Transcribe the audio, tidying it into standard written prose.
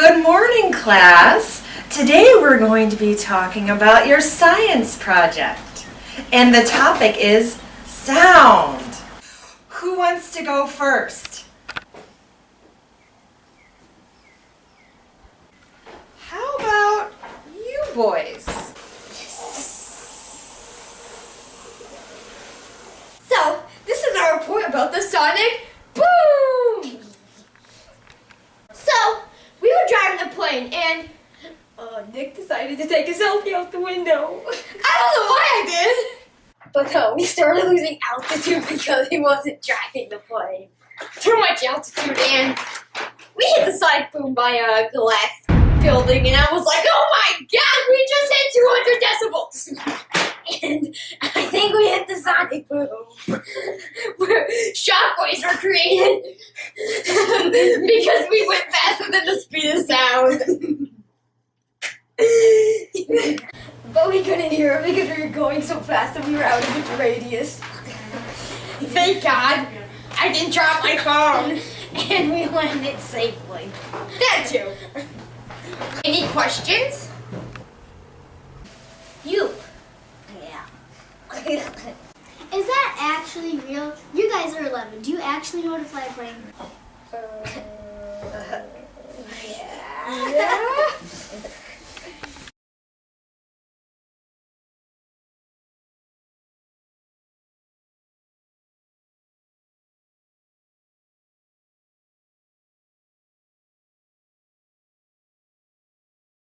Good morning, class. Today we're going to be talking about your science project. And the topic is sound. Who wants to go first? How about you boys? So, this is our report about the sonic boom! So, we were driving the plane and Nick decided to take a selfie out the window. I don't know why I did. But no, we started losing altitude because he wasn't driving the plane. Too much altitude, and we hit the sonic boom by a glass building, and I was like, oh my god, we just hit 200 decibels! And I think we hit the sonic boom. Where shockwaves were created because we went faster than the speed of sound. But we couldn't hear it because we were going so fast that we were out of its radius. Thank God I didn't drop my phone. And we landed safely. That too. Any questions? You. Yeah. Is that actually real? You guys are 11. Do you actually know how to fly a plane? Yeah.